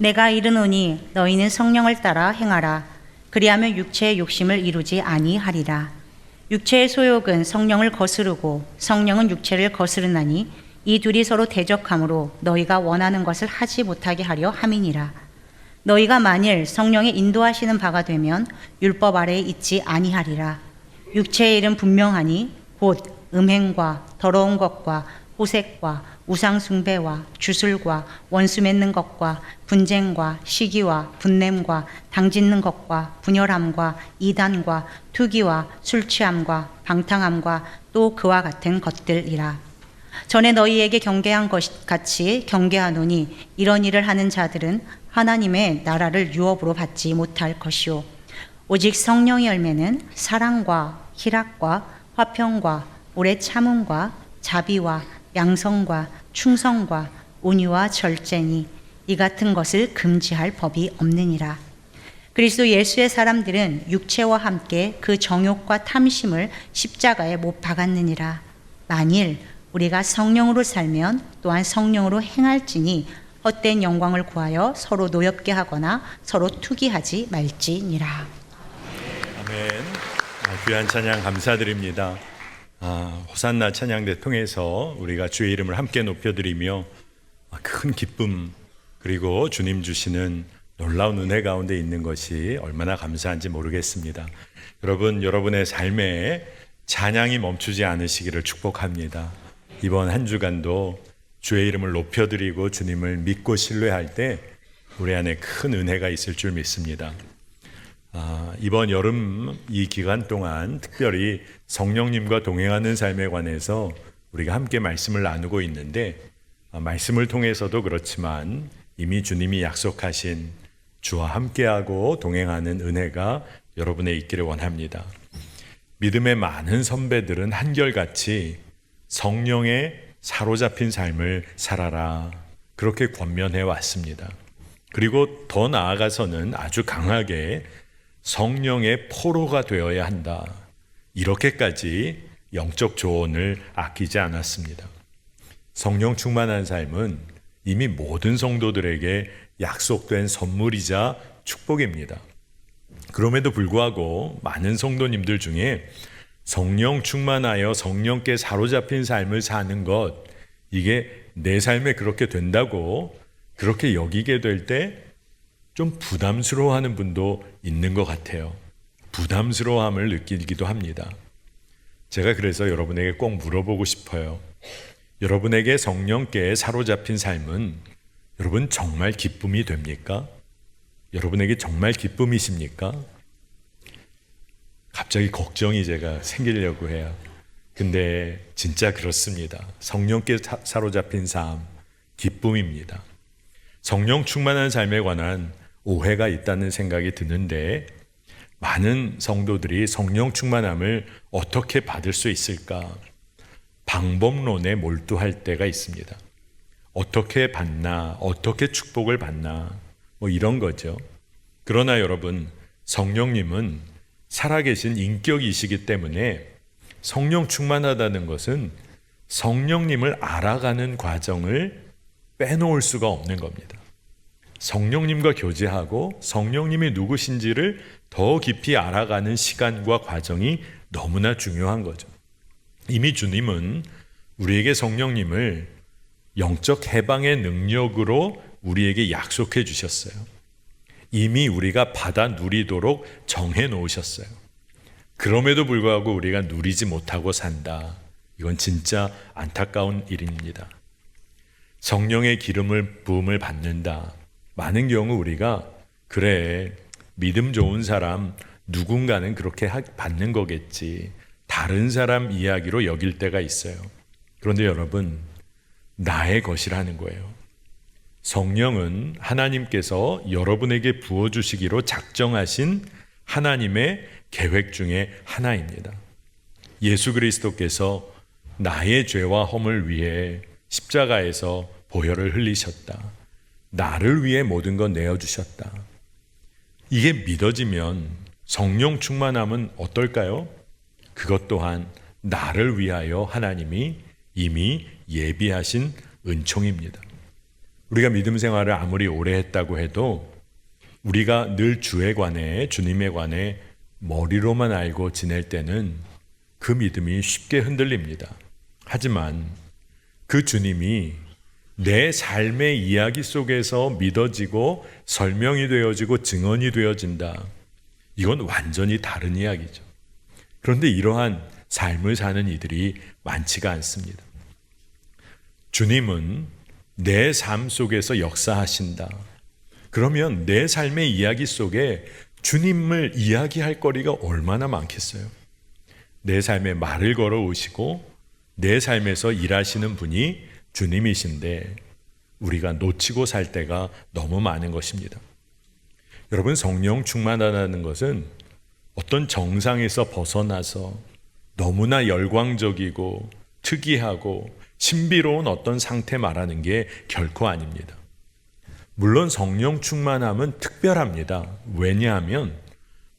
내가 이르노니 너희는 성령을 따라 행하라. 그리하면 육체의 욕심을 이루지 아니하리라. 육체의 소욕은 성령을 거스르고 성령은 육체를 거스르나니 이 둘이 서로 대적하므로 너희가 원하는 것을 하지 못하게 하려 함이니라. 너희가 만일 성령의 인도하시는 바가 되면 율법 아래에 있지 아니하리라. 육체의 일은 분명하니 곧 음행과 더러운 것과 호색과 우상숭배와 주술과 원수 맺는 것과 분쟁과 시기와 분냄과 당짓는 것과 분열함과 이단과 투기와 술취함과 방탕함과 또 그와 같은 것들이라. 전에 너희에게 경계한 것 같이 경계하노니 이런 일을 하는 자들은 하나님의 나라를 유업으로 받지 못할 것이요 오직 성령의 열매는 사랑과 희락과 화평과 오래 참음과 자비와 양성과 충성과 온유와 절제니 이 같은 것을 금지할 법이 없느니라. 그리스도 예수의 사람들은 육체와 함께 그 정욕과 탐심을 십자가에 못 박았느니라. 만일 우리가 성령으로 살면 또한 성령으로 행할지니 헛된 영광을 구하여 서로 노엽게 하거나 서로 투기하지 말지니라. 아멘. 귀한 찬양 감사드립니다. 호산나 찬양대 통해서 우리가 주의 이름을 함께 높여드리며 큰 기쁨 그리고 주님 주시는 놀라운 은혜 가운데 있는 것이 얼마나 감사한지 모르겠습니다. 여러분, 여러분의 삶에 찬양이 멈추지 않으시기를 축복합니다. 이번 한 주간도 주의 이름을 높여드리고 주님을 믿고 신뢰할 때 우리 안에 큰 은혜가 있을 줄 믿습니다. 이번 여름 이 기간 동안 특별히 성령님과 동행하는 삶에 관해서 우리가 함께 말씀을 나누고 있는데 말씀을 통해서도 그렇지만 이미 주님이 약속하신 주와 함께하고 동행하는 은혜가 여러분에 있기를 원합니다. 믿음의 많은 선배들은 한결같이 성령에 사로잡힌 삶을 살아라 그렇게 권면해 왔습니다. 그리고 더 나아가서는 아주 강하게 성령의 포로가 되어야 한다 이렇게까지 영적 조언을 아끼지 않았습니다. 성령 충만한 삶은 이미 모든 성도들에게 약속된 선물이자 축복입니다. 그럼에도 불구하고 많은 성도님들 중에 성령 충만하여 성령께 사로잡힌 삶을 사는 것 이게 내 삶에 그렇게 된다고 그렇게 여기게 될 때 좀 부담스러워하는 분도 있는 것 같아요. 부담스러움을 느끼기도 합니다. 제가 그래서 여러분에게 꼭 물어보고 싶어요. 여러분에게 성령께 사로잡힌 삶은 여러분 정말 기쁨이 됩니까? 여러분에게 정말 기쁨이십니까? 갑자기 걱정이 제가 생기려고 해요. 근데 진짜 그렇습니다. 성령께 사로잡힌 삶, 기쁨입니다. 성령 충만한 삶에 관한 오해가 있다는 생각이 드는데 많은 성도들이 성령 충만함을 어떻게 받을 수 있을까? 방법론에 몰두할 때가 있습니다. 어떻게 받나? 어떻게 축복을 받나? 이런 거죠. 그러나 여러분, 성령님은 살아계신 인격이시기 때문에 성령 충만하다는 것은 성령님을 알아가는 과정을 빼놓을 수가 없는 겁니다. 성령님과 교제하고 성령님이 누구신지를 더 깊이 알아가는 시간과 과정이 너무나 중요한 거죠. 이미 주님은 우리에게 성령님을 영적 해방의 능력으로 우리에게 약속해 주셨어요. 이미 우리가 받아 누리도록 정해 놓으셨어요. 그럼에도 불구하고 우리가 누리지 못하고 산다. 이건 진짜 안타까운 일입니다. 성령의 부음을 받는다. 많은 경우 우리가 그래 믿음 좋은 사람 누군가는 그렇게 받는 거겠지. 다른 사람 이야기로 여길 때가 있어요. 그런데 여러분, 나의 것이라는 거예요. 성령은 하나님께서 여러분에게 부어주시기로 작정하신 하나님의 계획 중에 하나입니다. 예수 그리스도께서 나의 죄와 험을 위해 십자가에서 보혈을 흘리셨다. 나를 위해 모든 것 내어주셨다. 이게 믿어지면 성령 충만함은 어떨까요? 그것 또한 나를 위하여 하나님이 이미 예비하신 은총입니다. 우리가 믿음 생활을 아무리 오래 했다고 해도 우리가 늘 주에 관해, 주님에 관해 머리로만 알고 지낼 때는 그 믿음이 쉽게 흔들립니다. 하지만 그 주님이 내 삶의 이야기 속에서 믿어지고 설명이 되어지고 증언이 되어진다. 이건 완전히 다른 이야기죠. 그런데 이러한 삶을 사는 이들이 많지가 않습니다. 주님은 내 삶 속에서 역사하신다. 그러면 내 삶의 이야기 속에 주님을 이야기할 거리가 얼마나 많겠어요? 내 삶에 말을 걸어 오시고 내 삶에서 일하시는 분이 주님이신데 우리가 놓치고 살 때가 너무 많은 것입니다. 여러분, 성령 충만하다는 것은 어떤 정상에서 벗어나서 너무나 열광적이고 특이하고 신비로운 어떤 상태 말하는 게 결코 아닙니다. 물론 성령 충만함은 특별합니다. 왜냐하면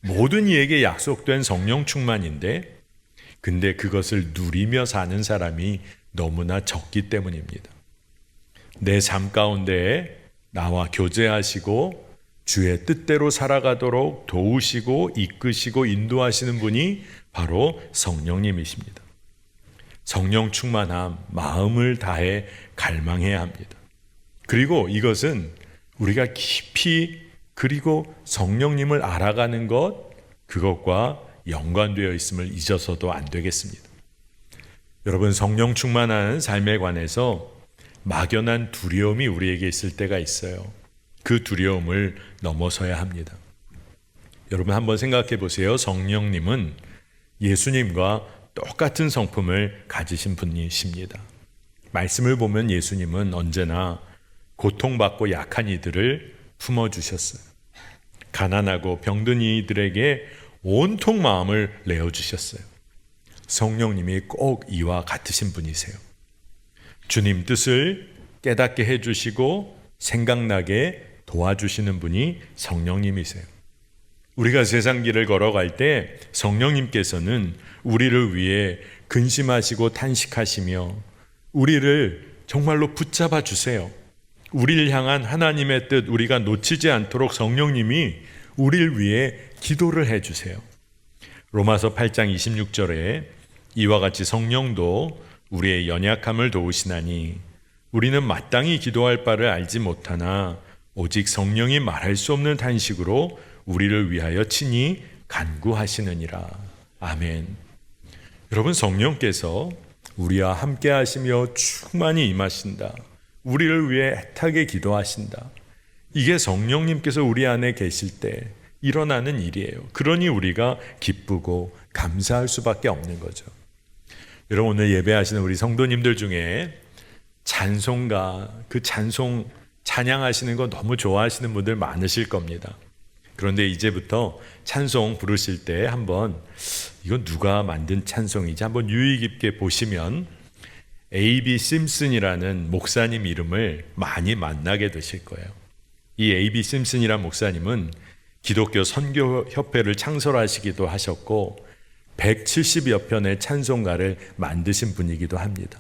모든 이에게 약속된 성령 충만인데 근데 그것을 누리며 사는 사람이 너무나 적기 때문입니다. 내 삶 가운데 나와 교제하시고 주의 뜻대로 살아가도록 도우시고 이끄시고 인도하시는 분이 바로 성령님이십니다. 성령 충만함, 마음을 다해 갈망해야 합니다. 그리고 이것은 우리가 깊이 그리고 성령님을 알아가는 것, 그것과 연관되어 있음을 잊어서도 안 되겠습니다. 여러분, 성령 충만한 삶에 관해서 막연한 두려움이 우리에게 있을 때가 있어요. 그 두려움을 넘어서야 합니다. 여러분, 한번 생각해 보세요. 성령님은 예수님과 똑같은 성품을 가지신 분이십니다. 말씀을 보면 예수님은 언제나 고통받고 약한 이들을 품어주셨어요. 가난하고 병든 이들에게 온통 마음을 내어주셨어요. 성령님이 꼭 이와 같으신 분이세요. 주님 뜻을 깨닫게 해주시고 생각나게 도와주시는 분이 성령님이세요. 우리가 세상 길을 걸어갈 때 성령님께서는 우리를 위해 근심하시고 탄식하시며 우리를 정말로 붙잡아 주세요. 우리를 향한 하나님의 뜻 우리가 놓치지 않도록 성령님이 우리를 위해 기도를 해주세요. 로마서 8장 26절에 이와 같이 성령도 우리의 연약함을 도우시나니 우리는 마땅히 기도할 바를 알지 못하나 오직 성령이 말할 수 없는 탄식으로 우리를 위하여 친히 간구하시느니라. 아멘. 여러분, 성령께서 우리와 함께 하시며 충만히 임하신다. 우리를 위해 애타게 기도하신다. 이게 성령님께서 우리 안에 계실 때 일어나는 일이에요. 그러니 우리가 기쁘고 감사할 수밖에 없는 거죠. 여러분, 오늘 예배하시는 우리 성도님들 중에 찬송가, 그 찬송 찬양하시는 거 너무 좋아하시는 분들 많으실 겁니다. 그런데 이제부터 찬송 부르실 때 한번 이건 누가 만든 찬송이지 한번 유의 깊게 보시면 A.B. 심슨이라는 목사님 이름을 많이 만나게 되실 거예요. 이 A.B. 심슨이라는 목사님은 기독교 선교협회를 창설하시기도 하셨고 170여 편의 찬송가를 만드신 분이기도 합니다.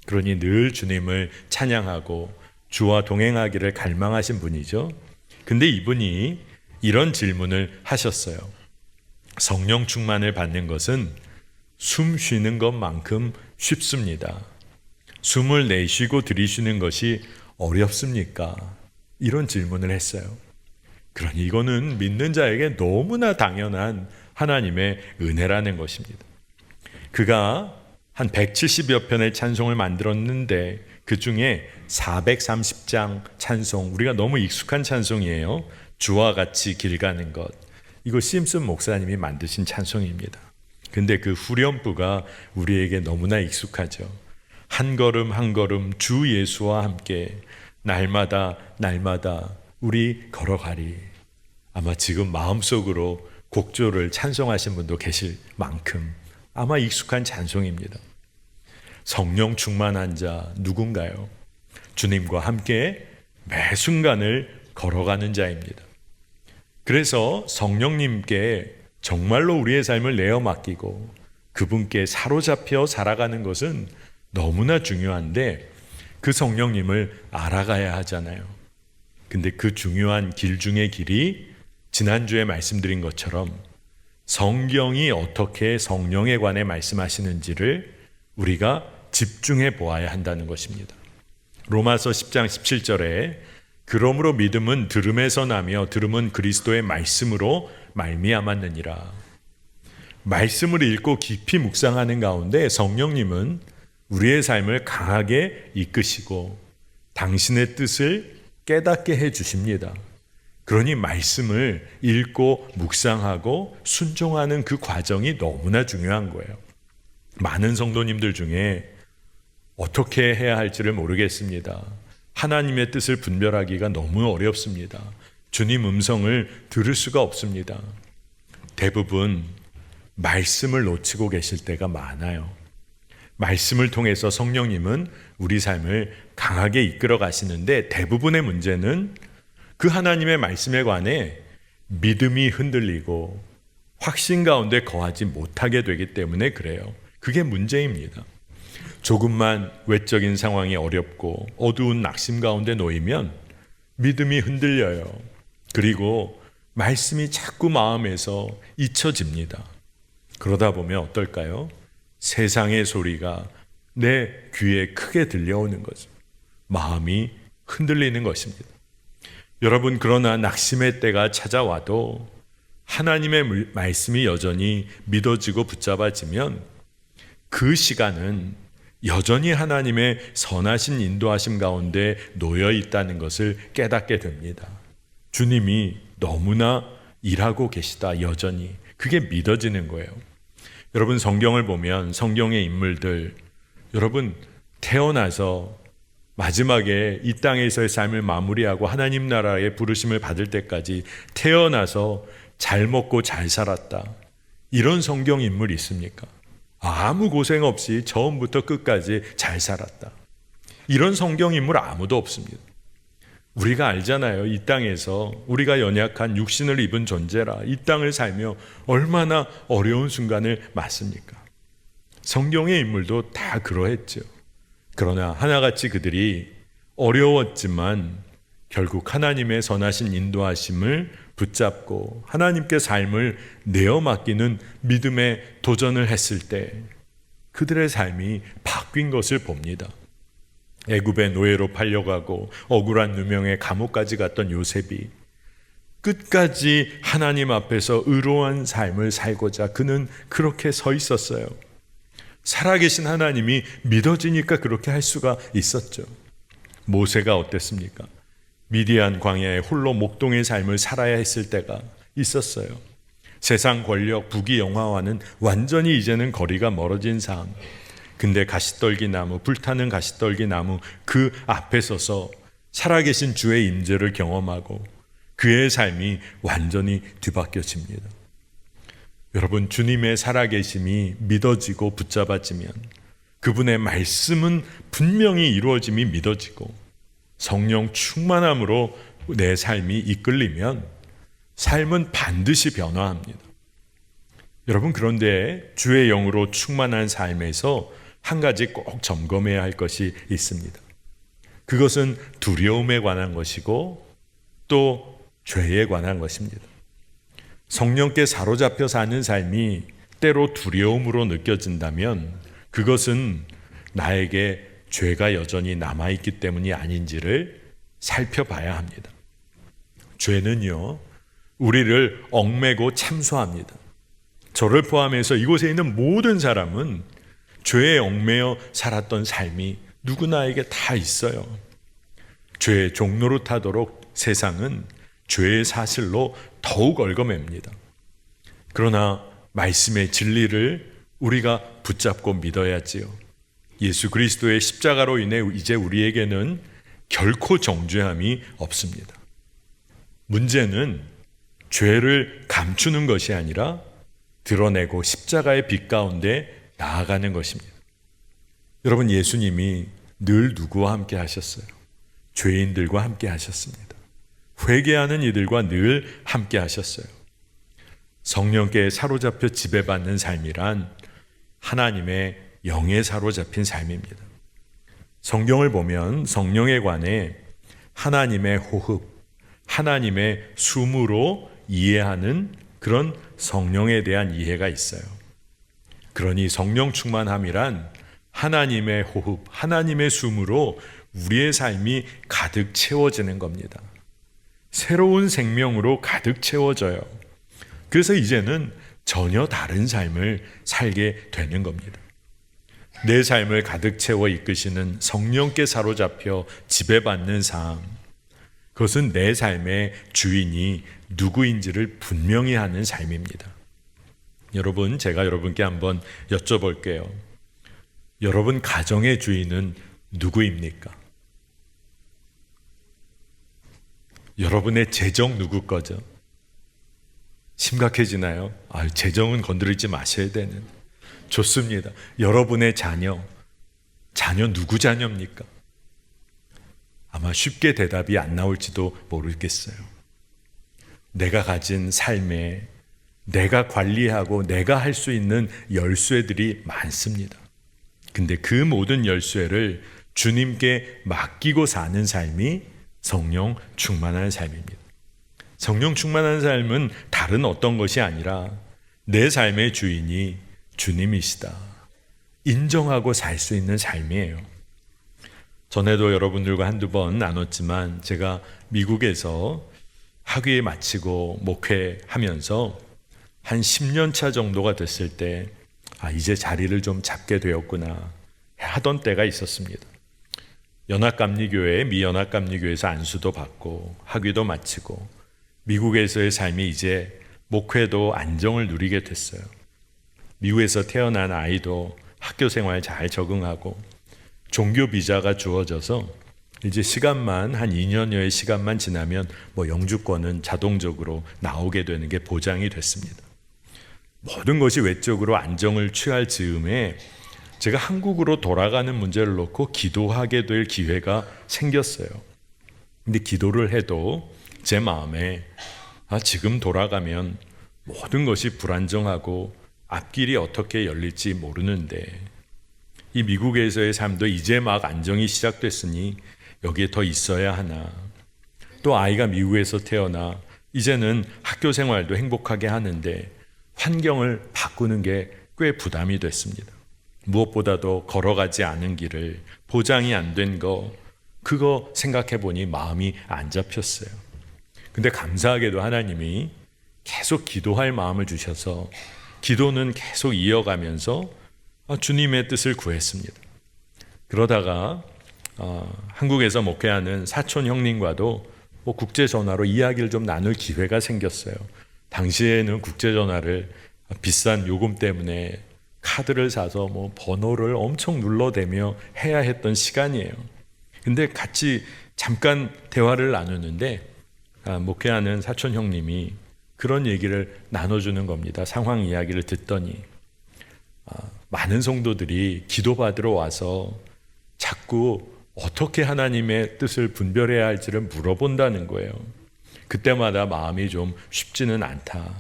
그러니 늘 주님을 찬양하고 주와 동행하기를 갈망하신 분이죠. 근데 이분이 이런 질문을 하셨어요. 성령 충만을 받는 것은 숨 쉬는 것만큼 쉽습니다. 숨을 내쉬고 들이쉬는 것이 어렵습니까? 이런 질문을 했어요. 그러니 이거는 믿는 자에게 너무나 당연한 하나님의 은혜라는 것입니다. 그가 한 170여 편의 찬송을 만들었는데 그 중에 430장 찬송, 우리가 너무 익숙한 찬송이에요. 주와 같이 길 가는 것. 이거 심슨 목사님이 만드신 찬송입니다. 근데 그 후렴부가 우리에게 너무나 익숙하죠. 한 걸음 한 걸음 주 예수와 함께 날마다 날마다 우리 걸어가리. 아마 지금 마음속으로 곡조를 찬송하신 분도 계실 만큼 아마 익숙한 찬송입니다. 성령 충만한 자 누군가요? 주님과 함께 매 순간을 걸어가는 자입니다. 그래서 성령님께 정말로 우리의 삶을 내어 맡기고 그분께 사로잡혀 살아가는 것은 너무나 중요한데 그 성령님을 알아가야 하잖아요. 근데 그 중요한 길 중의 길이 지난주에 말씀드린 것처럼 성경이 어떻게 성령에 관해 말씀하시는지를 우리가 집중해 보아야 한다는 것입니다. 로마서 10장 17절에 그러므로 믿음은 들음에서 나며 들음은 그리스도의 말씀으로 말미암았느니라. 말씀을 읽고 깊이 묵상하는 가운데 성령님은 우리의 삶을 강하게 이끄시고 당신의 뜻을 깨닫게 해 주십니다. 그러니 말씀을 읽고 묵상하고 순종하는 그 과정이 너무나 중요한 거예요. 많은 성도님들 중에 어떻게 해야 할지를 모르겠습니다. 하나님의 뜻을 분별하기가 너무 어렵습니다. 주님 음성을 들을 수가 없습니다. 대부분 말씀을 놓치고 계실 때가 많아요. 말씀을 통해서 성령님은 우리 삶을 강하게 이끌어 가시는데 대부분의 문제는 그 하나님의 말씀에 관해 믿음이 흔들리고 확신 가운데 거하지 못하게 되기 때문에 그래요. 그게 문제입니다. 조금만 외적인 상황이 어렵고 어두운 낙심 가운데 놓이면 믿음이 흔들려요. 그리고 말씀이 자꾸 마음에서 잊혀집니다. 그러다 보면 어떨까요? 세상의 소리가 내 귀에 크게 들려오는 거죠. 마음이 흔들리는 것입니다. 여러분, 그러나 낙심의 때가 찾아와도 하나님의 말씀이 여전히 믿어지고 붙잡아지면 그 시간은 여전히 하나님의 선하신 인도하심 가운데 놓여 있다는 것을 깨닫게 됩니다. 주님이 너무나 일하고 계시다, 여전히. 그게 믿어지는 거예요. 여러분, 성경을 보면 성경의 인물들, 여러분 태어나서 마지막에 이 땅에서의 삶을 마무리하고 하나님 나라의 부르심을 받을 때까지 태어나서 잘 먹고 잘 살았다, 이런 성경 인물이 있습니까? 아무 고생 없이 처음부터 끝까지 잘 살았다, 이런 성경 인물 아무도 없습니다. 우리가 알잖아요. 이 땅에서 우리가 연약한 육신을 입은 존재라 이 땅을 살며 얼마나 어려운 순간을 맞습니까? 성경의 인물도 다 그러했죠. 그러나 하나같이 그들이 어려웠지만 결국 하나님의 선하신 인도하심을 붙잡고 하나님께 삶을 내어 맡기는 믿음의 도전을 했을 때 그들의 삶이 바뀐 것을 봅니다. 애굽의 노예로 팔려가고 억울한 누명의 감옥까지 갔던 요셉이 끝까지 하나님 앞에서 의로운 삶을 살고자 그는 그렇게 서 있었어요. 살아계신 하나님이 믿어지니까 그렇게 할 수가 있었죠. 모세가 어땠습니까? 미디안 광야에 홀로 목동의 삶을 살아야 했을 때가 있었어요. 세상 권력, 부귀 영화와는 완전히 이제는 거리가 멀어진 삶. 근데 가시떨기 나무, 불타는 가시떨기 나무 그 앞에 서서 살아계신 주의 임재를 경험하고 그의 삶이 완전히 뒤바뀌어집니다. 여러분, 주님의 살아계심이 믿어지고 붙잡아지면 그분의 말씀은 분명히 이루어짐이 믿어지고 성령 충만함으로 내 삶이 이끌리면 삶은 반드시 변화합니다. 여러분, 그런데 주의 영으로 충만한 삶에서 한 가지 꼭 점검해야 할 것이 있습니다. 그것은 두려움에 관한 것이고 또 죄에 관한 것입니다. 성령께 사로잡혀 사는 삶이 때로 두려움으로 느껴진다면 그것은 나에게 죄가 여전히 남아있기 때문이 아닌지를 살펴봐야 합니다. 죄는요, 우리를 얽매고 참소합니다. 저를 포함해서 이곳에 있는 모든 사람은 죄에 얽매여 살았던 삶이 누구나에게 다 있어요. 죄의 종로로 타도록 세상은 죄의 사실로 더욱 얽어맵니다. 그러나 말씀의 진리를 우리가 붙잡고 믿어야지요. 예수 그리스도의 십자가로 인해 이제 우리에게는 결코 정죄함이 없습니다. 문제는 죄를 감추는 것이 아니라 드러내고 십자가의 빛 가운데 나아가는 것입니다. 여러분, 예수님이 늘 누구와 함께 하셨어요? 죄인들과 함께 하셨습니다. 회개하는 이들과 늘 함께 하셨어요. 성령께 사로잡혀 지배받는 삶이란 하나님의 영에 사로잡힌 삶입니다. 성경을 보면 성령에 관해 하나님의 호흡, 하나님의 숨으로 이해하는 그런 성령에 대한 이해가 있어요. 그러니 성령 충만함이란 하나님의 호흡, 하나님의 숨으로 우리의 삶이 가득 채워지는 겁니다. 새로운 생명으로 가득 채워져요. 그래서 이제는 전혀 다른 삶을 살게 되는 겁니다. 내 삶을 가득 채워 이끄시는 성령께 사로잡혀 지배받는 삶, 그것은 내 삶의 주인이 누구인지를 분명히 하는 삶입니다. 여러분, 제가 여러분께 한번 여쭤볼게요. 여러분 가정의 주인은 누구입니까? 여러분의 재정 누구 거죠? 심각해지나요? 재정은 건드리지 마셔야 되는. 좋습니다. 여러분의 자녀 누구 자녀입니까? 아마 쉽게 대답이 안 나올지도 모르겠어요. 내가 가진 삶에 내가 관리하고 내가 할 수 있는 열쇠들이 많습니다. 근데 그 모든 열쇠를 주님께 맡기고 사는 삶이 성령 충만한 삶입니다. 성령 충만한 삶은 다른 어떤 것이 아니라 내 삶의 주인이 주님이시다 인정하고 살 수 있는 삶이에요. 전에도 여러분들과 한두 번 나눴지만 제가 미국에서 학위 마치고 목회하면서 한 10년 차 정도가 됐을 때 이제 자리를 좀 잡게 되었구나 하던 때가 있었습니다. 연합감리교회, 미연합감리교회에서 안수도 받고 학위도 마치고 미국에서의 삶이 이제 목회도 안정을 누리게 됐어요. 미국에서 태어난 아이도 학교 생활 잘 적응하고 종교 비자가 주어져서 이제 시간만 한 2년여의 시간만 지나면 영주권은 자동적으로 나오게 되는 게 보장이 됐습니다. 모든 것이 외적으로 안정을 취할 즈음에 제가 한국으로 돌아가는 문제를 놓고 기도하게 될 기회가 생겼어요. 근데 기도를 해도 제 마음에 지금 돌아가면 모든 것이 불안정하고 앞길이 어떻게 열릴지 모르는데 이 미국에서의 삶도 이제 막 안정이 시작됐으니 여기에 더 있어야 하나. 또 아이가 미국에서 태어나 이제는 학교 생활도 행복하게 하는데 환경을 바꾸는 게 꽤 부담이 됐습니다. 무엇보다도 걸어가지 않은 길을 보장이 안 된 그거 생각해 보니 마음이 안 잡혔어요. 근데 감사하게도 하나님이 계속 기도할 마음을 주셔서 기도는 계속 이어가면서 주님의 뜻을 구했습니다. 그러다가 한국에서 목회하는 사촌 형님과도 국제전화로 이야기를 좀 나눌 기회가 생겼어요. 당시에는 국제전화를 비싼 요금 때문에 카드를 사서 번호를 엄청 눌러대며 해야 했던 시간이에요. 근데 같이 잠깐 대화를 나누는데 목회하는 사촌 형님이 그런 얘기를 나눠주는 겁니다. 상황 이야기를 듣더니 많은 성도들이 기도받으러 와서 자꾸 어떻게 하나님의 뜻을 분별해야 할지를 물어본다는 거예요. 그때마다 마음이 좀 쉽지는 않다.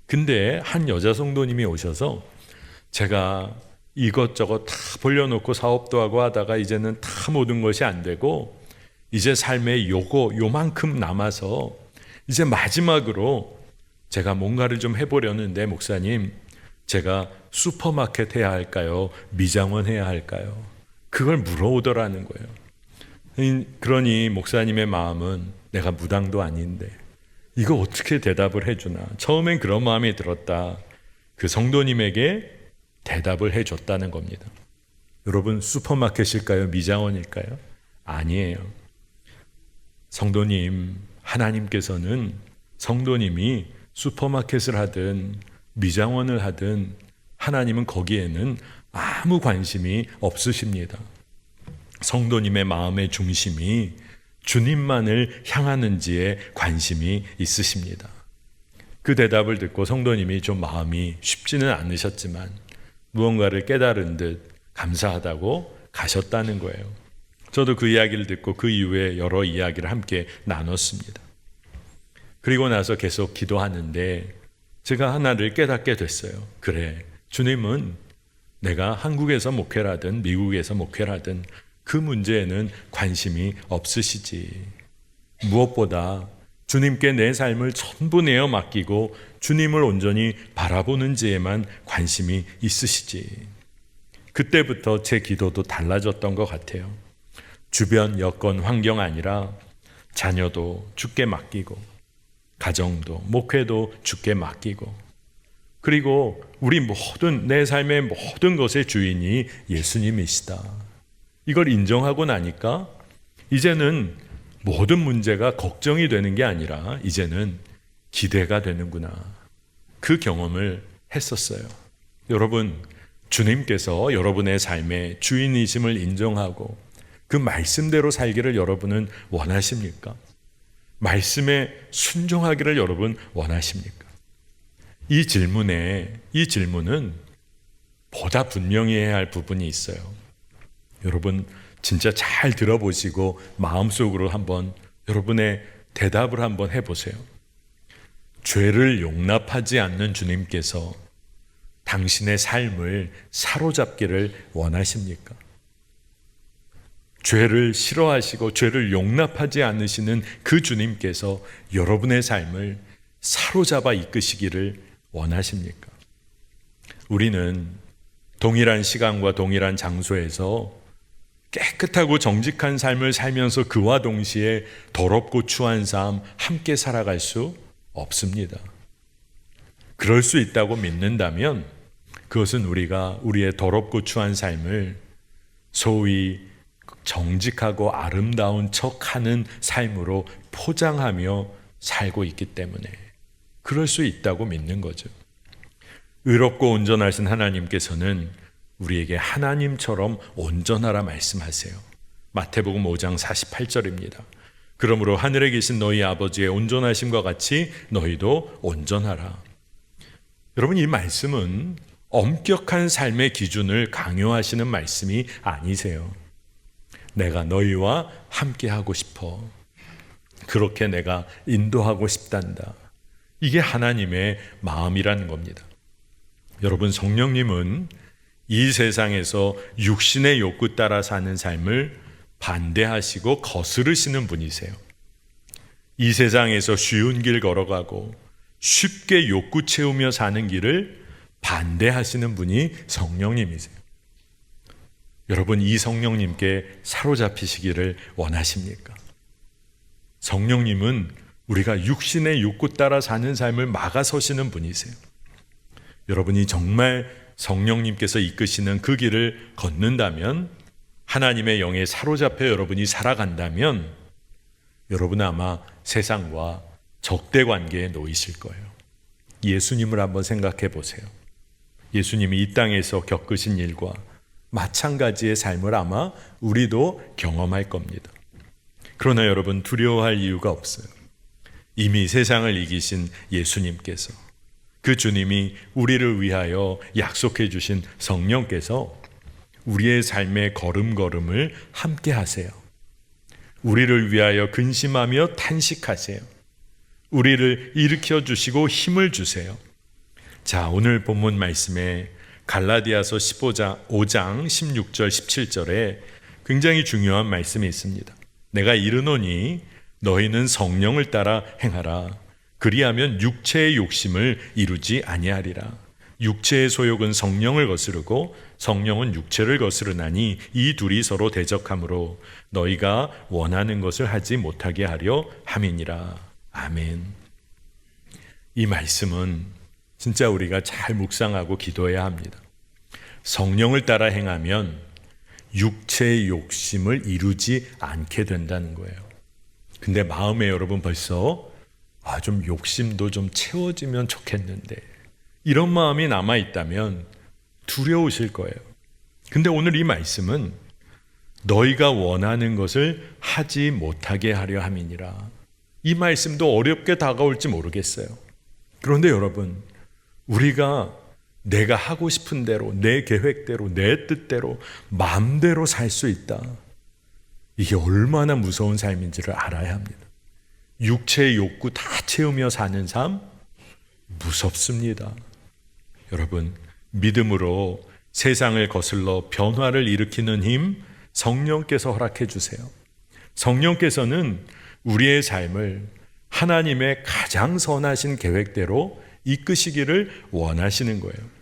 근데 한 여자 성도님이 오셔서 제가 이것저것 다 벌려놓고 사업도 하고 하다가 이제는 다 모든 것이 안 되고 이제 삶에 요만큼 남아서 이제 마지막으로 제가 뭔가를 좀 해보려는데 목사님, 제가 슈퍼마켓 해야 할까요? 미장원 해야 할까요? 그걸 물어오더라는 거예요. 그러니 목사님의 마음은 내가 무당도 아닌데 이거 어떻게 대답을 해주나. 처음엔 그런 마음이 들었다. 그 성도님에게 대답을 해줬다는 겁니다. 여러분, 슈퍼마켓일까요? 미장원일까요? 아니에요. 성도님, 하나님께서는 성도님이 슈퍼마켓을 하든 미장원을 하든 하나님은 거기에는 아무 관심이 없으십니다. 성도님의 마음의 중심이 주님만을 향하는지에 관심이 있으십니다. 그 대답을 듣고 성도님이 좀 마음이 쉽지는 않으셨지만 무언가를 깨달은 듯 감사하다고 가셨다는 거예요. 저도 그 이야기를 듣고 그 이후에 여러 이야기를 함께 나눴습니다. 그리고 나서 계속 기도하는데 제가 하나를 깨닫게 됐어요. 그래, 주님은 내가 한국에서 목회를 하든 미국에서 목회를 하든 그 문제에는 관심이 없으시지. 무엇보다 주님께 내 삶을 전부 내어 맡기고 주님을 온전히 바라보는지에만 관심이 있으시지. 그때부터 제 기도도 달라졌던 것 같아요. 주변 여건 환경 아니라 자녀도 주께 맡기고 가정도 목회도 주께 맡기고, 그리고 우리 모든 내 삶의 모든 것의 주인이 예수님이시다. 이걸 인정하고 나니까 이제는 모든 문제가 걱정이 되는 게 아니라 이제는 기대가 되는구나. 그 경험을 했었어요. 여러분, 주님께서 여러분의 삶의 주인이심을 인정하고 그 말씀대로 살기를 여러분은 원하십니까? 말씀에 순종하기를 여러분 원하십니까? 이 질문은 보다 분명히 해야 할 부분이 있어요. 여러분 진짜 잘 들어보시고 마음속으로 한번 여러분의 대답을 한번 해보세요. 죄를 용납하지 않는 주님께서 당신의 삶을 사로잡기를 원하십니까? 죄를 싫어하시고 죄를 용납하지 않으시는 그 주님께서 여러분의 삶을 사로잡아 이끄시기를 원하십니까? 우리는 동일한 시간과 동일한 장소에서 깨끗하고 정직한 삶을 살면서 그와 동시에 더럽고 추한 삶 함께 살아갈 수 없습니다. 그럴 수 있다고 믿는다면 그것은 우리가 우리의 더럽고 추한 삶을 소위 정직하고 아름다운 척하는 삶으로 포장하며 살고 있기 때문에 그럴 수 있다고 믿는 거죠. 의롭고 온전하신 하나님께서는 우리에게 하나님처럼 온전하라 말씀하세요. 마태복음 5장 48절입니다. 그러므로 하늘에 계신 너희 아버지의 온전하심과 같이 너희도 온전하라. 여러분, 이 말씀은 엄격한 삶의 기준을 강요하시는 말씀이 아니세요. 내가 너희와 함께 하고 싶어. 그렇게 내가 인도하고 싶단다. 이게 하나님의 마음이라는 겁니다. 여러분, 성령님은 이 세상에서 육신의 욕구 따라 사는 삶을 반대하시고 거스르시는 분이세요. 이 세상에서 쉬운 길 걸어가고 쉽게 욕구 채우며 사는 길을 반대하시는 분이 성령님이세요. 여러분, 이 성령님께 사로잡히시기를 원하십니까? 성령님은 우리가 육신의 욕구 따라 사는 삶을 막아서시는 분이세요. 여러분이 정말 성령님께서 이끄시는 그 길을 걷는다면, 하나님의 영에 사로잡혀 여러분이 살아간다면 여러분은 아마 세상과 적대 관계에 놓이실 거예요. 예수님을 한번 생각해 보세요. 예수님이 이 땅에서 겪으신 일과 마찬가지의 삶을 아마 우리도 경험할 겁니다. 그러나 여러분, 두려워할 이유가 없어요. 이미 세상을 이기신 예수님께서, 그 주님이 우리를 위하여 약속해 주신 성령께서 우리의 삶의 걸음걸음을 함께 하세요. 우리를 위하여 근심하며 탄식하세요. 우리를 일으켜 주시고 힘을 주세요. 자, 오늘 본문 말씀에 갈라디아서 5장 16절 17절에 굉장히 중요한 말씀이 있습니다. 내가 이르노니 너희는 성령을 따라 행하라. 그리하면 육체의 욕심을 이루지 아니하리라. 육체의 소욕은 성령을 거스르고 성령은 육체를 거스르나니 이 둘이 서로 대적하므로 너희가 원하는 것을 하지 못하게 하려 함이니라. 아멘. 이 말씀은 진짜 우리가 잘 묵상하고 기도해야 합니다. 성령을 따라 행하면 육체의 욕심을 이루지 않게 된다는 거예요. 근데 마음에 여러분 벌써 좀 욕심도 좀 채워지면 좋겠는데, 이런 마음이 남아있다면 두려우실 거예요. 근데 오늘 이 말씀은 너희가 원하는 것을 하지 못하게 하려 함이니라. 이 말씀도 어렵게 다가올지 모르겠어요. 그런데 여러분, 우리가 내가 하고 싶은 대로, 내 계획대로, 내 뜻대로 마음대로 살 수 있다. 이게 얼마나 무서운 삶인지를 알아야 합니다. 육체의 욕구 다 채우며 사는 삶 무섭습니다. 여러분, 믿음으로 세상을 거슬러 변화를 일으키는 힘 성령께서 허락해 주세요. 성령께서는 우리의 삶을 하나님의 가장 선하신 계획대로 이끄시기를 원하시는 거예요.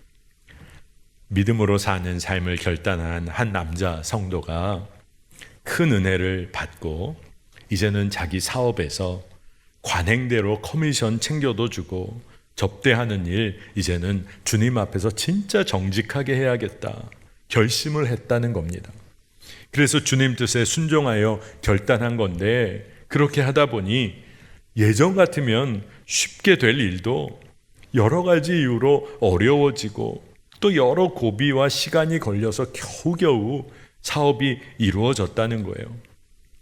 믿음으로 사는 삶을 결단한 한 남자 성도가 큰 은혜를 받고 이제는 자기 사업에서 관행대로 커미션 챙겨도 주고 접대하는 일 이제는 주님 앞에서 진짜 정직하게 해야겠다 결심을 했다는 겁니다. 그래서 주님 뜻에 순종하여 결단한 건데 그렇게 하다 보니 예전 같으면 쉽게 될 일도 여러 가지 이유로 어려워지고 또 여러 고비와 시간이 걸려서 겨우겨우 사업이 이루어졌다는 거예요.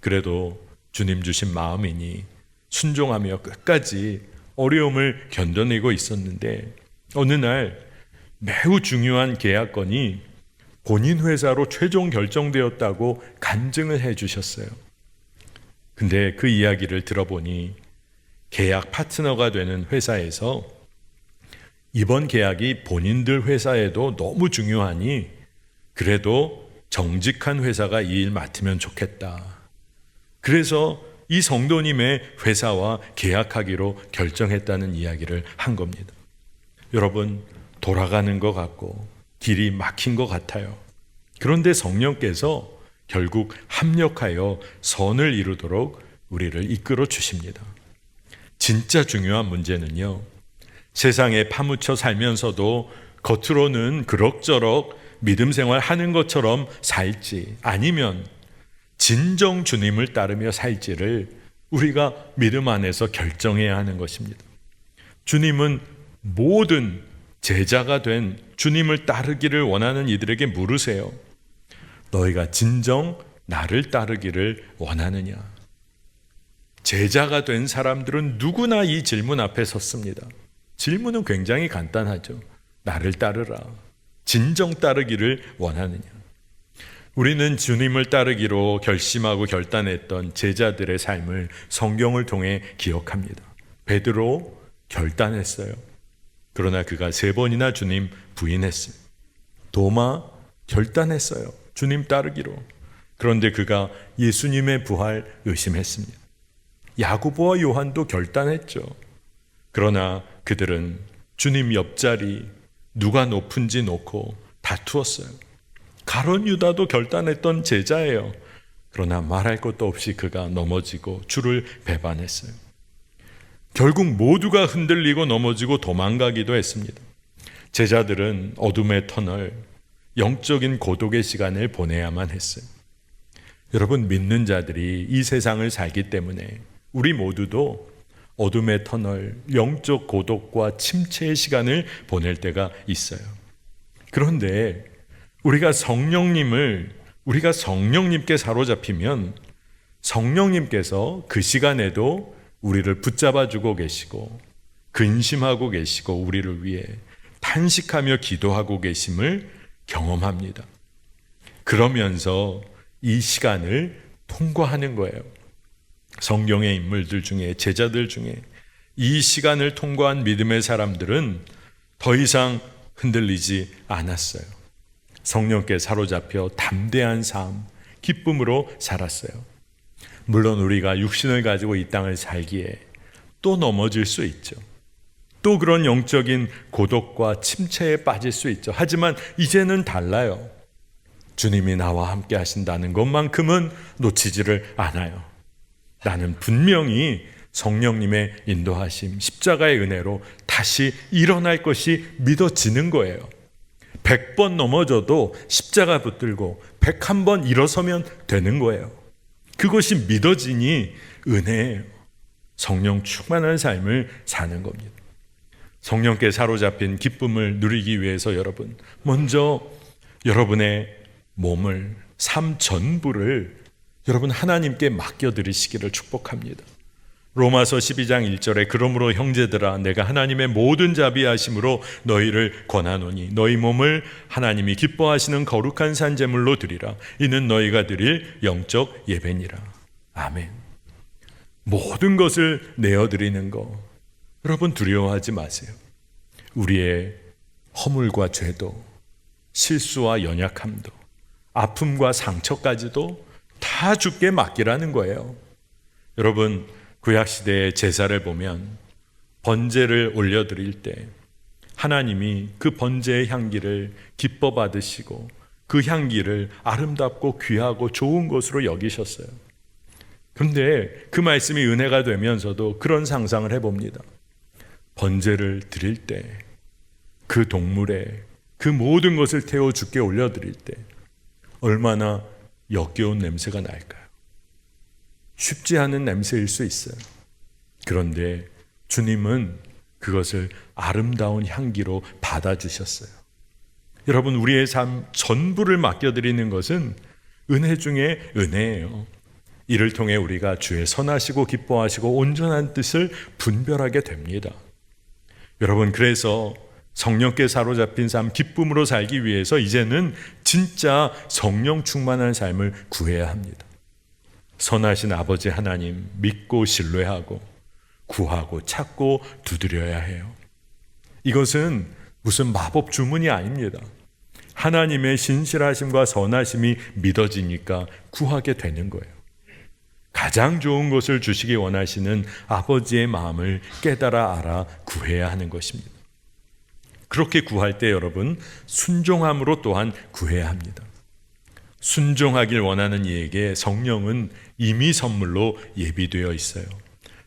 그래도 주님 주신 마음이니 순종하며 끝까지 어려움을 견뎌내고 있었는데 어느 날 매우 중요한 계약건이 본인 회사로 최종 결정되었다고 간증을 해 주셨어요. 근데 그 이야기를 들어보니 계약 파트너가 되는 회사에서 이번 계약이 본인들 회사에도 너무 중요하니 그래도 정직한 회사가 이 일 맡으면 좋겠다. 그래서 이 성도님의 회사와 계약하기로 결정했다는 이야기를 한 겁니다. 여러분, 돌아가는 것 같고 길이 막힌 것 같아요. 그런데 성령께서 결국 합력하여 선을 이루도록 우리를 이끌어 주십니다. 진짜 중요한 문제는요, 세상에 파묻혀 살면서도 겉으로는 그럭저럭 믿음 생활 하는 것처럼 살지 아니면 진정 주님을 따르며 살지를 우리가 믿음 안에서 결정해야 하는 것입니다. 주님은 모든 제자가 된 주님을 따르기를 원하는 이들에게 물으세요. 너희가 진정 나를 따르기를 원하느냐? 제자가 된 사람들은 누구나 이 질문 앞에 섰습니다. 질문은 굉장히 간단하죠. 나를 따르라. 진정 따르기를 원하느냐? 우리는 주님을 따르기로 결심하고 결단했던 제자들의 삶을 성경을 통해 기억합니다. 베드로 결단했어요. 그러나 그가 3번이나 주님 부인했어요. 도마 결단했어요. 주님 따르기로. 그런데 그가 예수님의 부활 의심했습니다. 야고보와 요한도 결단했죠. 그러나 그들은 주님 옆자리 누가 높은지 놓고 다투었어요. 가룟 유다도 결단했던 제자예요. 그러나 말할 것도 없이 그가 넘어지고 주를 배반했어요. 결국 모두가 흔들리고 넘어지고 도망가기도 했습니다. 제자들은 어둠의 터널, 영적인 고독의 시간을 보내야만 했어요. 여러분, 믿는 자들이 이 세상을 살기 때문에 우리 모두도 어둠의 터널, 영적 고독과 침체의 시간을 보낼 때가 있어요. 그런데 우리가 성령님께 사로잡히면 성령님께서 그 시간에도 우리를 붙잡아주고 계시고 근심하고 계시고 우리를 위해 탄식하며 기도하고 계심을 경험합니다. 그러면서 이 시간을 통과하는 거예요. 성경의 인물들 중에, 제자들 중에 이 시간을 통과한 믿음의 사람들은 더 이상 흔들리지 않았어요. 성령께 사로잡혀 담대한 삶, 기쁨으로 살았어요. 물론 우리가 육신을 가지고 이 땅을 살기에 또 넘어질 수 있죠. 또 그런 영적인 고독과 침체에 빠질 수 있죠. 하지만 이제는 달라요. 주님이 나와 함께 하신다는 것만큼은 놓치지를 않아요. 나는 분명히 성령님의 인도하심, 십자가의 은혜로 다시 일어날 것이 믿어지는 거예요. 100번 넘어져도 십자가 붙들고 101번 일어서면 되는 거예요. 그것이 믿어지니 은혜예요. 성령 충만한 삶을 사는 겁니다. 성령께 사로잡힌 기쁨을 누리기 위해서 여러분, 먼저 여러분의 몸을, 삶 전부를 여러분 하나님께 맡겨드리시기를 축복합니다. 로마서 12장 1절에 그러므로 형제들아 내가 하나님의 모든 자비하심으로 너희를 권하노니 너희 몸을 하나님이 기뻐하시는 거룩한 산제물로 드리라. 이는 너희가 드릴 영적 예배니라. 아멘. 모든 것을 내어드리는 거 여러분 두려워하지 마세요. 우리의 허물과 죄도 실수와 연약함도 아픔과 상처까지도 다 주께 맡기라는 거예요. 여러분, 구약시대의 제사를 보면 번제를 올려드릴 때 하나님이 그 번제의 향기를 기뻐 받으시고 그 향기를 아름답고 귀하고 좋은 것으로 여기셨어요. 그런데 그 말씀이 은혜가 되면서도 그런 상상을 해봅니다. 번제를 드릴 때 그 동물에 그 모든 것을 태워 주께 올려드릴 때 얼마나 역겨운 냄새가 날까요? 쉽지 않은 냄새일 수 있어요. 그런데 주님은 그것을 아름다운 향기로 받아주셨어요. 여러분, 우리의 삶 전부를 맡겨드리는 것은 은혜 중에 은혜예요. 이를 통해 우리가 주의 선하시고 기뻐하시고 온전한 뜻을 분별하게 됩니다. 여러분, 그래서 성령께 사로잡힌 삶 기쁨으로 살기 위해서 이제는 진짜 성령 충만한 삶을 구해야 합니다. 선하신 아버지 하나님 믿고 신뢰하고 구하고 찾고 두드려야 해요. 이것은 무슨 마법 주문이 아닙니다. 하나님의 신실하심과 선하심이 믿어지니까 구하게 되는 거예요. 가장 좋은 것을 주시기 원하시는 아버지의 마음을 깨달아 알아 구해야 하는 것입니다. 그렇게 구할 때 여러분, 순종함으로 또한 구해야 합니다. 순종하길 원하는 이에게 성령은 이미 선물로 예비되어 있어요.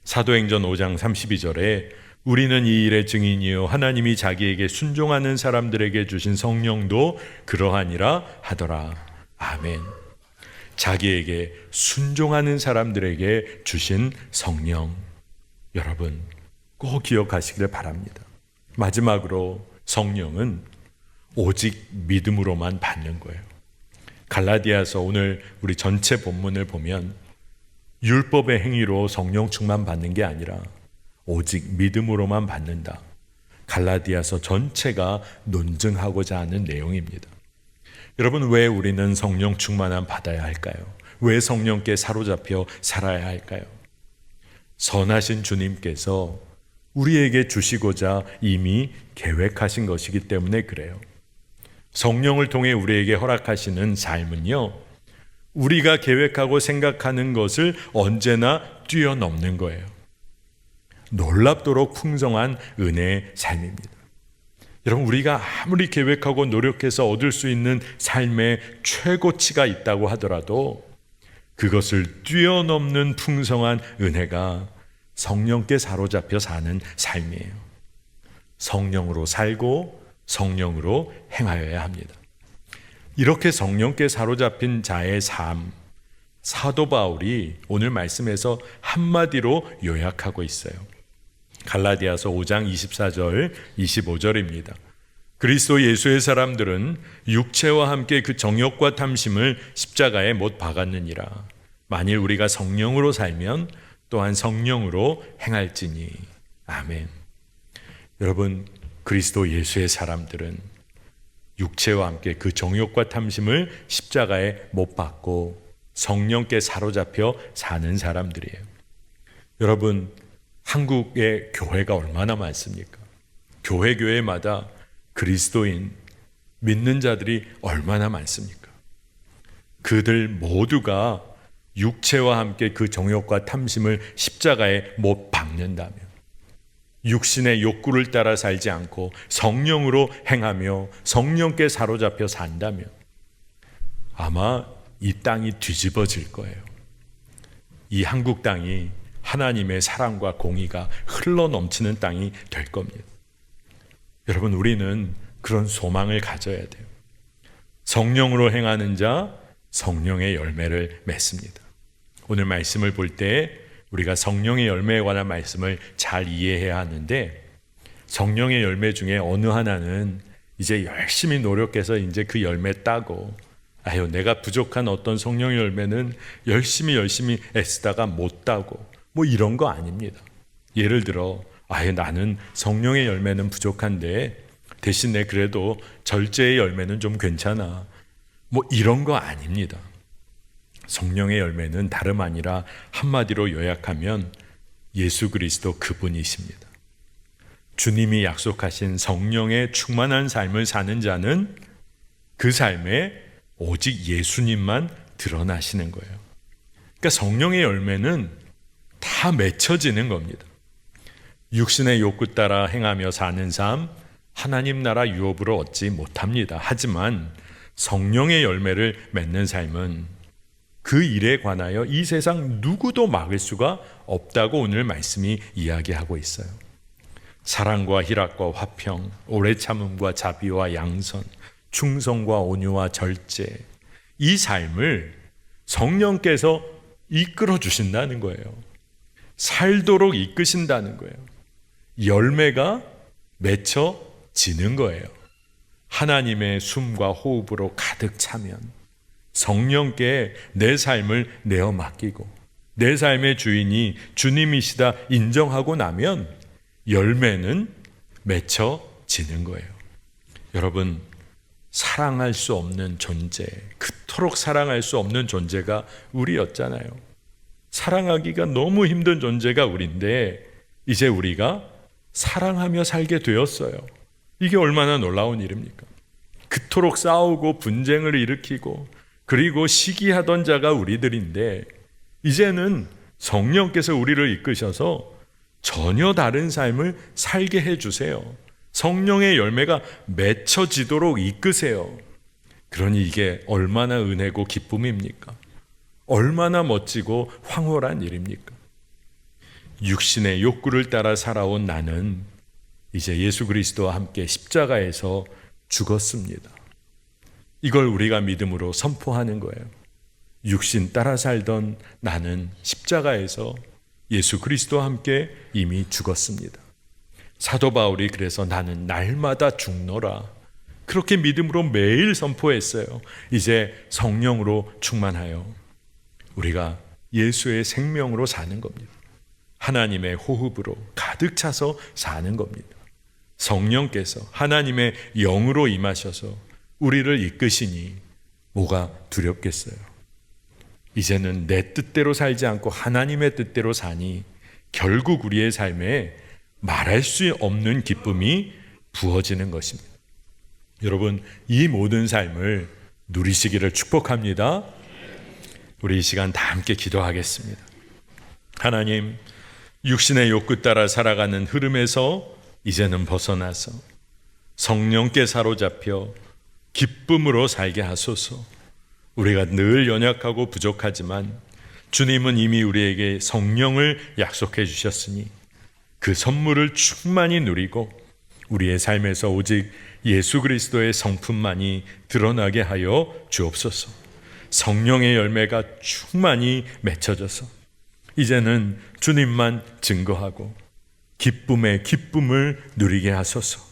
사도행전 5장 32절에 우리는 이 일의 증인이요 하나님이 자기에게 순종하는 사람들에게 주신 성령도 그러하니라 하더라. 아멘. 자기에게 순종하는 사람들에게 주신 성령, 여러분 꼭 기억하시길 바랍니다. 마지막으로 성령은 오직 믿음으로만 받는 거예요. 갈라디아서 오늘 우리 전체 본문을 보면 율법의 행위로 성령 충만 받는 게 아니라 오직 믿음으로만 받는다. 갈라디아서 전체가 논증하고자 하는 내용입니다. 여러분, 왜 우리는 성령 충만함 받아야 할까요? 왜 성령께 사로잡혀 살아야 할까요? 선하신 주님께서 우리에게 주시고자 이미 계획하신 것이기 때문에 그래요. 성령을 통해 우리에게 허락하시는 삶은요, 우리가 계획하고 생각하는 것을 언제나 뛰어넘는 거예요. 놀랍도록 풍성한 은혜의 삶입니다. 여러분, 우리가 아무리 계획하고 노력해서 얻을 수 있는 삶의 최고치가 있다고 하더라도 그것을 뛰어넘는 풍성한 은혜가 성령께 사로잡혀 사는 삶이에요. 성령으로 살고 성령으로 행하여야 합니다. 이렇게 성령께 사로잡힌 자의 삶, 사도 바울이 오늘 말씀에서 한마디로 요약하고 있어요. 갈라디아서 5장 24절 25절입니다. 그리스도 예수의 사람들은 육체와 함께 그 정욕과 탐심을 십자가에 못 박았느니라. 만일 우리가 성령으로 살면 또한 성령으로 행할지니. 아멘. 여러분, 그리스도 예수의 사람들은 육체와 함께 그 정욕과 탐심을 십자가에 못 박고 성령께 사로잡혀 사는 사람들이에요. 여러분, 한국의 교회가 얼마나 많습니까? 교회마다 그리스도인 믿는 자들이 얼마나 많습니까? 그들 모두가 육체와 함께 그 정욕과 탐심을 십자가에 못 박는다면, 육신의 욕구를 따라 살지 않고 성령으로 행하며 성령께 사로잡혀 산다면 아마 이 땅이 뒤집어질 거예요. 이 한국 땅이 하나님의 사랑과 공의가 흘러넘치는 땅이 될 겁니다. 여러분, 우리는 그런 소망을 가져야 돼요. 성령으로 행하는 자, 성령의 열매를 맺습니다. 오늘 말씀을 볼 때 우리가 성령의 열매에 관한 말씀을 잘 이해해야 하는데, 성령의 열매 중에 어느 하나는 이제 열심히 노력해서 이제 그 열매 따고, 아유, 내가 부족한 어떤 성령의 열매는 열심히 애쓰다가 못 따고, 뭐 이런 거 아닙니다. 예를 들어, 아유, 나는 성령의 열매는 부족한데 대신 내 그래도 절제의 열매는 좀 괜찮아, 뭐 이런 거 아닙니다. 성령의 열매는 다름 아니라 한마디로 요약하면 예수 그리스도 그분이십니다. 주님이 약속하신 성령의 충만한 삶을 사는 자는 그 삶에 오직 예수님만 드러나시는 거예요. 그러니까 성령의 열매는 다 맺혀지는 겁니다. 육신의 욕구 따라 행하며 사는 삶, 하나님 나라 유업으로 얻지 못합니다. 하지만 성령의 열매를 맺는 삶은 그 일에 관하여 이 세상 누구도 막을 수가 없다고 오늘 말씀이 이야기하고 있어요. 사랑과 희락과 화평, 오래 참음과 자비와 양선, 충성과 온유와 절제, 이 삶을 성령께서 이끌어 주신다는 거예요. 살도록 이끄신다는 거예요. 열매가 맺혀지는 거예요. 하나님의 숨과 호흡으로 가득 차면 성령께 내 삶을 내어 맡기고 내 삶의 주인이 주님이시다 인정하고 나면 열매는 맺혀지는 거예요. 여러분, 사랑할 수 없는 존재, 그토록 사랑할 수 없는 존재가 우리였잖아요. 사랑하기가 너무 힘든 존재가 우리인데 이제 우리가 사랑하며 살게 되었어요. 이게 얼마나 놀라운 일입니까? 그토록 싸우고 분쟁을 일으키고 그리고 시기하던 자가 우리들인데 이제는 성령께서 우리를 이끄셔서 전혀 다른 삶을 살게 해주세요. 성령의 열매가 맺혀지도록 이끄세요. 그러니 이게 얼마나 은혜고 기쁨입니까? 얼마나 멋지고 황홀한 일입니까? 육신의 욕구를 따라 살아온 나는 이제 예수 그리스도와 함께 십자가에서 죽었습니다. 이걸 우리가 믿음으로 선포하는 거예요. 육신 따라 살던 나는 십자가에서 예수 그리스도와 함께 이미 죽었습니다. 사도 바울이 그래서 나는 날마다 죽노라 그렇게 믿음으로 매일 선포했어요. 이제 성령으로 충만하여 우리가 예수의 생명으로 사는 겁니다. 하나님의 호흡으로 가득 차서 사는 겁니다. 성령께서 하나님의 영으로 임하셔서 우리를 이끄시니 뭐가 두렵겠어요? 이제는 내 뜻대로 살지 않고 하나님의 뜻대로 사니 결국 우리의 삶에 말할 수 없는 기쁨이 부어지는 것입니다. 여러분, 이 모든 삶을 누리시기를 축복합니다. 우리 이 시간 다 함께 기도하겠습니다. 하나님, 육신의 욕구 따라 살아가는 흐름에서 이제는 벗어나서 성령께 사로잡혀 기쁨으로 살게 하소서. 우리가 늘 연약하고 부족하지만 주님은 이미 우리에게 성령을 약속해 주셨으니 그 선물을 충만히 누리고 우리의 삶에서 오직 예수 그리스도의 성품만이 드러나게 하여 주옵소서. 성령의 열매가 충만히 맺혀져서 이제는 주님만 증거하고 기쁨의 기쁨을 누리게 하소서.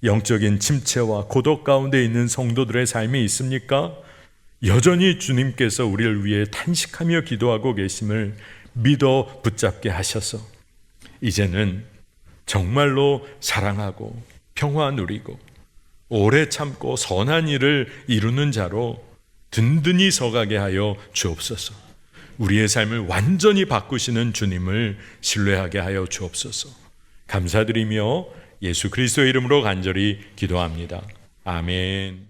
영적인 침체와 고독 가운데 있는 성도들의 삶이 있습니까? 여전히 주님께서 우리를 위해 탄식하며 기도하고 계심을 믿어 붙잡게 하셔서 이제는 정말로 사랑하고 평화 누리고 오래 참고 선한 일을 이루는 자로 든든히 서가게 하여 주옵소서. 우리의 삶을 완전히 바꾸시는 주님을 신뢰하게 하여 주옵소서. 감사드리며 예수 그리스도의 이름으로 간절히 기도합니다. 아멘.